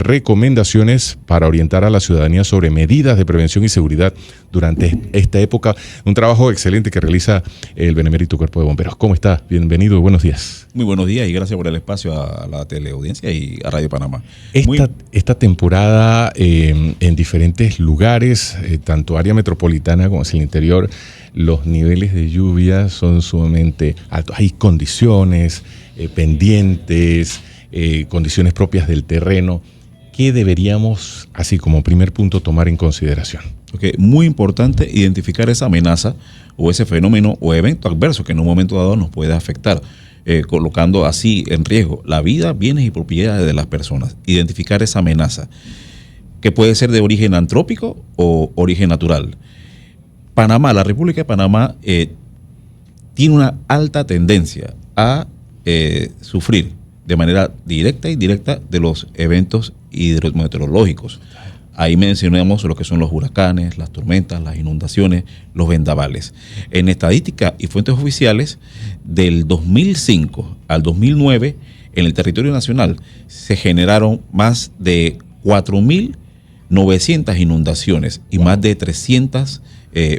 recomendaciones para orientar a la ciudadanía sobre medidas de prevención y seguridad durante esta época. Un trabajo excelente que realiza el Benemérito Cuerpo de Bomberos. ¿Cómo está? Bienvenido, buenos días. Muy buenos días y gracias por el espacio a la teleaudiencia y a Radio Panamá. Esta temporada en diferentes lugares, tanto área metropolitana como hacia el interior, los niveles de lluvia son sumamente altos. Hay condiciones pendientes, condiciones propias del terreno. ¿Qué deberíamos, así como primer punto, tomar en consideración? Okay. Muy importante identificar esa amenaza o ese fenómeno o evento adverso que en un momento dado nos puede afectar, colocando así en riesgo la vida, bienes y propiedades de las personas. Identificar esa amenaza, que puede ser de origen antrópico o origen natural. Panamá, la República de Panamá, tiene una alta tendencia a sufrir de manera directa e indirecta de los eventos hidrometeorológicos. Ahí mencionamos lo que son los huracanes, las tormentas, las inundaciones, los vendavales. En estadística y fuentes oficiales, del 2005 al 2009, en el territorio nacional se generaron más de 4.900 inundaciones y más de 300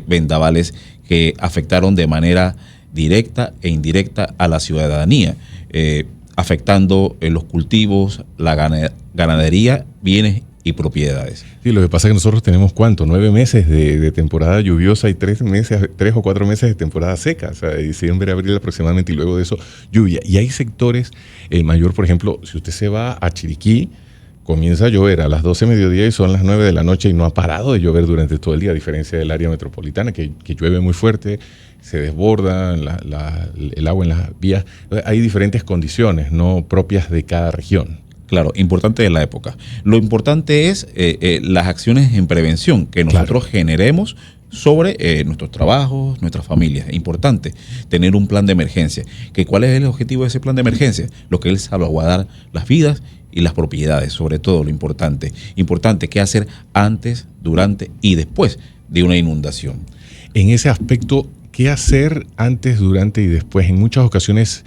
vendavales que afectaron de manera directa e indirecta a la ciudadanía, afectando los cultivos, la ganadería, bienes y propiedades. Sí, lo que pasa es que nosotros tenemos 9 meses de temporada lluviosa y 3 o 4 meses de temporada seca, o sea, de diciembre, abril aproximadamente, y luego de eso lluvia. Y hay sectores, mayor, por ejemplo, si usted se va a Chiriquí, comienza a llover a las 12 de mediodía y son las 9 de la noche y no ha parado de llover durante todo el día, a diferencia del área metropolitana que llueve muy fuerte, se desborda el agua en las vías. Hay diferentes condiciones no propias de cada región. Claro, importante de la época. Lo importante es las acciones en prevención que nosotros generemos sobre nuestros trabajos, nuestras familias. Es importante tener un plan de emergencia. ¿Cuál es el objetivo de ese plan de emergencia? Lo que es salvaguardar las vidas y las propiedades, sobre todo lo importante. Importante qué hacer antes, durante y después de una inundación. En ese aspecto, ¿qué hacer antes, durante y después? En muchas ocasiones,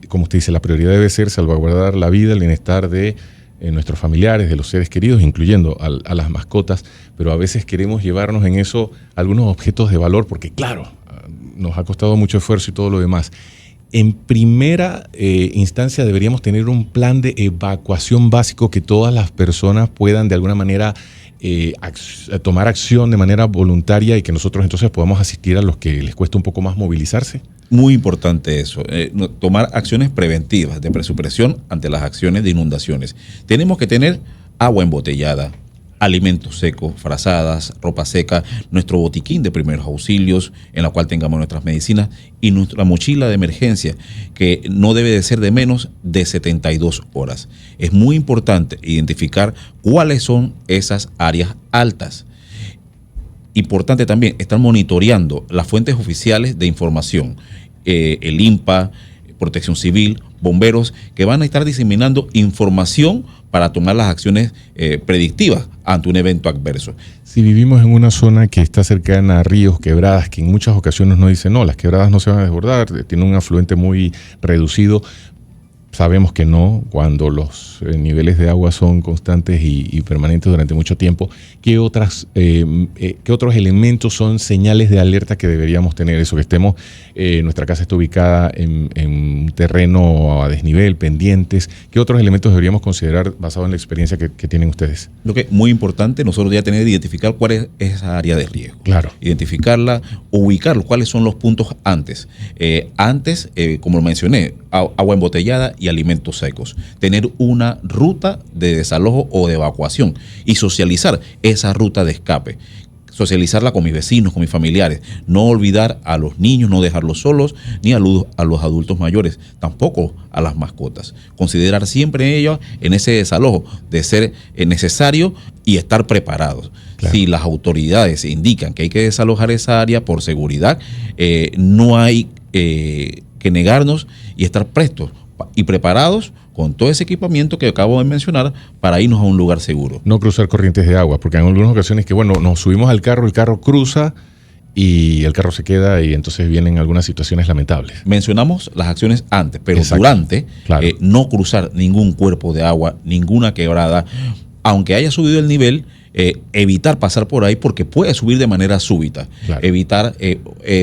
como usted dice, la prioridad debe ser salvaguardar la vida, el bienestar de nuestros familiares, de los seres queridos, incluyendo a las mascotas, pero a veces queremos llevarnos en eso algunos objetos de valor, porque claro, nos ha costado mucho esfuerzo y todo lo demás. En primera instancia deberíamos tener un plan de evacuación básico que todas las personas puedan de alguna manera tomar acción de manera voluntaria y que nosotros entonces podamos asistir a los que les cuesta un poco más movilizarse. Muy importante eso, tomar acciones preventivas de presupresión ante las acciones de inundaciones. Tenemos que tener agua embotellada, alimentos secos, frazadas, ropa seca, nuestro botiquín de primeros auxilios en la cual tengamos nuestras medicinas y nuestra mochila de emergencia que no debe de ser de menos de 72 horas. Es muy importante identificar cuáles son esas áreas altas. Importante también estar monitoreando las fuentes oficiales de información, el INPA, Protección Civil, bomberos, que van a estar diseminando información para tomar las acciones predictivas ante un evento adverso. Si vivimos en una zona que está cercana a ríos, quebradas, que en muchas ocasiones nos dicen, no, las quebradas no se van a desbordar, tiene un afluente muy reducido. Sabemos que no, cuando los niveles de agua son constantes y permanentes durante mucho tiempo. ¿Qué otros elementos son señales de alerta que deberíamos tener? Eso, que estemos, nuestra casa está ubicada en un terreno a desnivel, pendientes. ¿Qué otros elementos deberíamos considerar basado en la experiencia que tienen ustedes? Lo que es muy importante, nosotros ya tener que identificar cuál es esa área de riesgo. Claro. Identificarla, ubicarlo, cuáles son los puntos antes. Como lo mencioné, agua embotellada y alimentos secos. Tener una ruta de desalojo o de evacuación y socializar esa ruta de escape. Socializarla con mis vecinos, con mis familiares. No olvidar a los niños, no dejarlos solos, ni a los adultos mayores, tampoco a las mascotas. Considerar siempre ellos en ese desalojo de ser necesario y estar preparados. Claro. Si las autoridades indican que hay que desalojar esa área por seguridad, no hay que negarnos y estar prestos y preparados con todo ese equipamiento que acabo de mencionar para irnos a un lugar seguro. No cruzar corrientes de agua, porque en algunas ocasiones que, nos subimos al carro, el carro cruza y el carro se queda y entonces vienen algunas situaciones lamentables. Mencionamos las acciones antes, pero Exacto. durante, Claro. no cruzar ningún cuerpo de agua, ninguna quebrada, aunque haya subido el nivel, evitar pasar por ahí porque puede subir de manera súbita. Claro. Evitar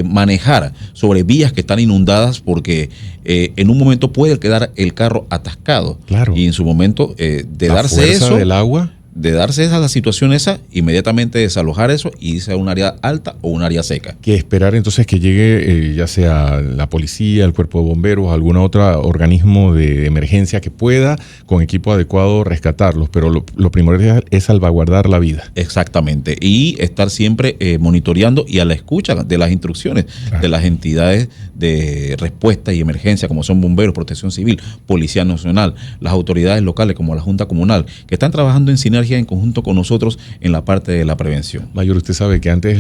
manejar sobre vías que están inundadas porque en un momento puede quedar el carro atascado. Claro. Y en su momento de La darse fuerza eso, del agua. de darse esa la situación esa, inmediatamente desalojar eso y irse a un área alta o un área seca. Que esperar entonces que llegue ya sea la policía, el cuerpo de bomberos, algún otro organismo de emergencia que pueda con equipo adecuado rescatarlos, pero lo primordial es salvaguardar la vida. Exactamente, y estar siempre monitoreando y a la escucha de las instrucciones Claro. de las entidades de respuesta y emergencia como son bomberos, protección civil, policía nacional, las autoridades locales como la Junta Comunal, que están trabajando en sinergia en conjunto con nosotros en la parte de la prevención. Mayor, usted sabe que antes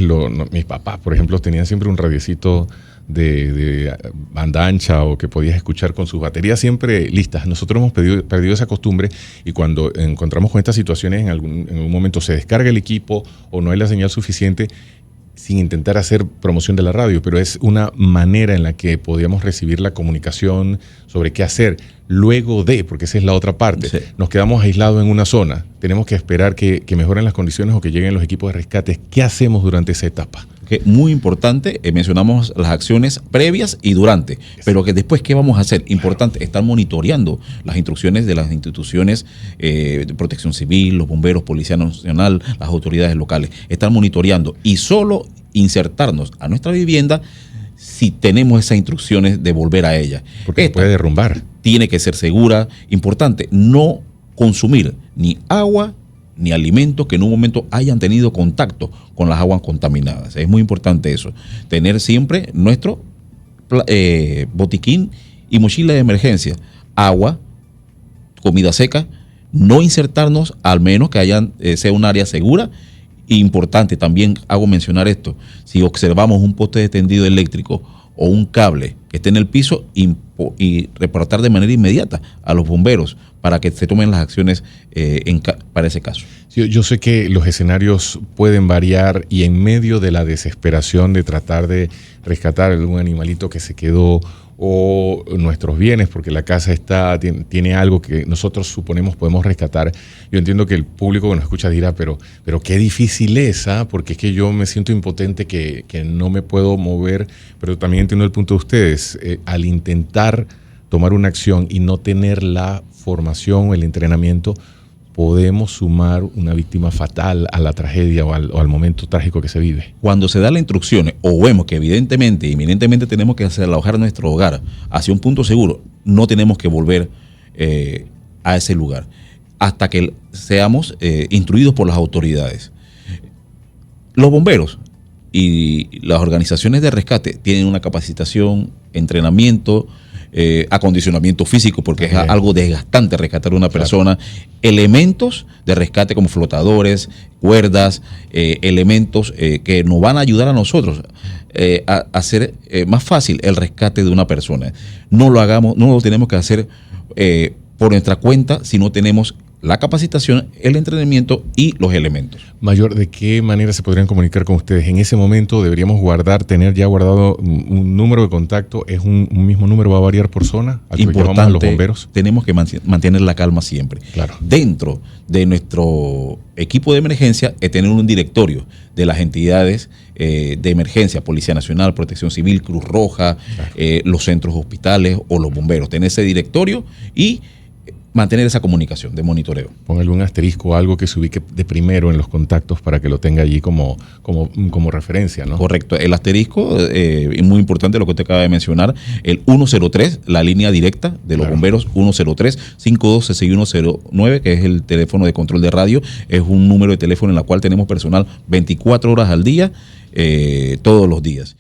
mis papás, por ejemplo, tenían siempre un radiecito de banda ancha o que podías escuchar con sus baterías siempre listas. Nosotros hemos perdido esa costumbre y cuando encontramos con estas situaciones en un momento se descarga el equipo o no hay la señal suficiente, sin intentar hacer promoción de la radio, pero es una manera en la que podíamos recibir la comunicación sobre qué hacer luego de, porque esa es la otra parte. Sí. Nos quedamos aislados en una zona, tenemos que esperar que mejoren las condiciones o que lleguen los equipos de rescate. ¿Qué hacemos durante esa etapa? Que muy importante, mencionamos las acciones previas y durante, pero que después, ¿qué vamos a hacer? Importante, estar monitoreando las instrucciones de las instituciones de protección civil, los bomberos, Policía Nacional, las autoridades locales, estar monitoreando y solo insertarnos a nuestra vivienda si tenemos esas instrucciones de volver a ella. Porque se puede derrumbar. Tiene que ser segura. Importante, no consumir ni agua ni alimentos que en un momento hayan tenido contacto con las aguas contaminadas. Es muy importante eso. Tener siempre nuestro botiquín y mochila de emergencia. Agua, comida seca, no insertarnos al menos que sea un área segura. Importante, también hago mencionar esto, si observamos un poste de tendido eléctrico o un cable que esté en el piso y reportar de manera inmediata a los bomberos para que se tomen las acciones para ese caso. Yo sé que los escenarios pueden variar y en medio de la desesperación de tratar de rescatar algún animalito que se quedó o nuestros bienes, porque la casa tiene algo que nosotros suponemos podemos rescatar. Yo entiendo que el público que nos escucha dirá, pero qué difícil es, porque es que yo me siento impotente que no me puedo mover, pero también entiendo el punto de ustedes. Al intentar tomar una acción y no tener la formación o el entrenamiento, podemos sumar una víctima fatal a la tragedia o al momento trágico que se vive. Cuando se da las instrucciones o vemos que inminentemente tenemos que alojar nuestro hogar hacia un punto seguro, no tenemos que volver a ese lugar hasta que seamos instruidos por las autoridades. Los bomberos y las organizaciones de rescate tienen una capacitación, entrenamiento, acondicionamiento físico, porque es algo desgastante rescatar a una persona, elementos de rescate como flotadores, cuerdas, elementos que nos van a ayudar a nosotros a hacer más fácil el rescate de una persona. No lo tenemos que hacer por nuestra cuenta si no tenemos la capacitación, el entrenamiento y los elementos. Mayor, ¿de qué manera se podrían comunicar con ustedes? En ese momento deberíamos tener ya guardado un número de contacto. ¿Es un mismo número? ¿Va a variar por zona? ¿Al que llamamos a los bomberos? Tenemos que mantener la calma siempre. Claro. Dentro de nuestro equipo de emergencia es tener un directorio de las entidades de emergencia, Policía Nacional, Protección Civil, Cruz Roja, claro, los centros hospitales o los bomberos. Tener ese directorio y mantener esa comunicación de monitoreo. Póngale un asterisco o algo que se ubique de primero en los contactos para que lo tenga allí como referencia, ¿no? Correcto. El asterisco es muy importante lo que usted acaba de mencionar. El 103, la línea directa de los bomberos, 103-512-6109, que es el teléfono de control de radio. Es un número de teléfono en el cual tenemos personal 24 horas al día, todos los días.